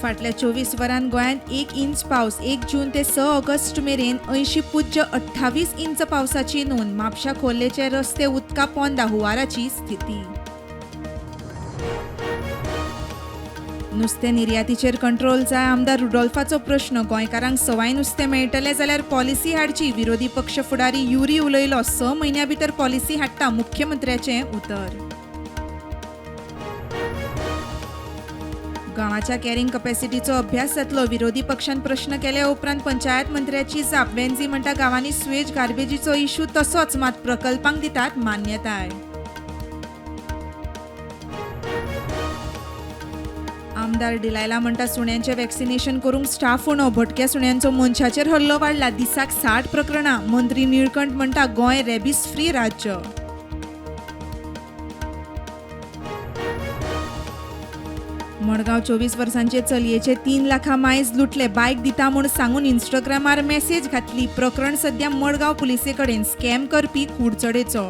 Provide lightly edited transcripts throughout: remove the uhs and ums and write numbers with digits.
फाटल्या 24 वरांत गोंयांत 1 इंच पावस. 1 जून ते 6 ऑगस्ट मेरेन 80.28 इंच पावसाची नोंद. म्हापशा खोर्लेचे रस्ते उदका पोंदा हुंवाराची स्थिती. नुस्तें निर्यातीचेर कंट्रोल जाय. आमदार रुडॉल्फाचो प्रश्न. गोंयकारांक सवाय नुस्तें मेळटलें जाल्यार पॉलिसी हाडची. विरोधी पक्ष फुडारी युरी उलयलो. 6 म्हयन्यां भितर पॉलिसी हाडटा, मुख्यमंत्र्याचें उतर. गांवाच्या कॅरिंग कॅपॅसिटीचो अभ्यास जातलो. विरोधी पक्षान प्रश्न केले उपरांत पंचायत मंत्र्याची जाप. वेंझी म्हणटा गांवांनी स्वेज गार्बेजीचो इश्यू तसोच, मात प्रकल्पांक दितात मान्यताय. आमदार डिलायला म्हणटा सुण्यांचें वॅक्सिनेशन करूंक स्टाफ उणो. भटक्या सुण्यांचो मनशाचेर हल्लो वाडला. दिसाक 60 प्रकरणां. मंत्री निळकंठ म्हणटा गोंय रेबीज फ्री राज्य. मडगांव 24 वर्सांचे चलयेचे 3 लाखां मायज लुटले. बायक दिता म्हूण सांगून इन्स्टाग्रामार मेसेज घातली. प्रकरण सध्या मडगांव पुलिसे कडेन. स्कॅम करपी कुडचडेचो.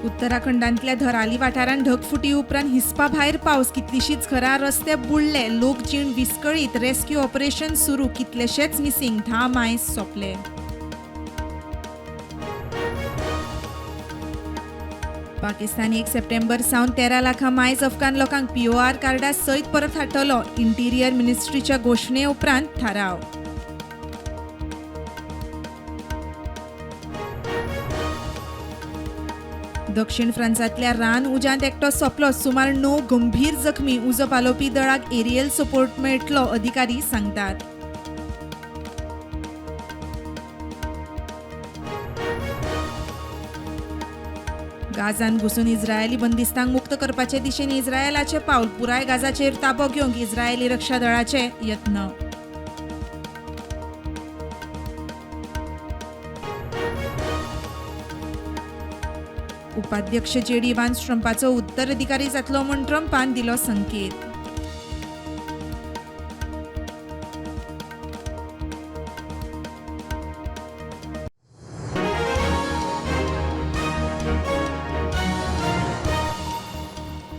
उत्तराखंडांतल्या धराली वाठारांत ढगफुटी उपरांत हिस्पा भायर पावस. कितलींशींच घरां, रस्ते बुडले. लोक जीण विस्कळीत. रेस्क्यू ऑपरेशन सुरू. कितलेशेच मिसींग. 10 मायज सोंपले. पाकिस्तान 1 सप्टेंबर सावन 13 लाखां मायज अफगान लोकांक POR कार्डा सयत परत हाडटलो. इंटिरियर मिनिस्ट्रीच्या घोशणे उपरांत थाराव. दक्षिण फ्रांसांतल्या रान उज्यांत एकटो सोंपलो. सुमार 9 गंभीर जखमी. उजो पालोवपी दळाक एरियल सपोर्ट मेळटलो, अधिकारी सांगतात. गाझान घुसून इस्रायली बंदिस्तांक मुक्त करपाचे दिशेन इस्रायलाचे पावल. पुराय गाझाचेर ताबो घेवंक इस्रायली रक्षा दळाचे यत्न. उपाध्यक्ष JD व्हान्स ट्रंपाचो उत्तराधिकारी जातलो म्हूण ट्रंपान दिलो संकेत.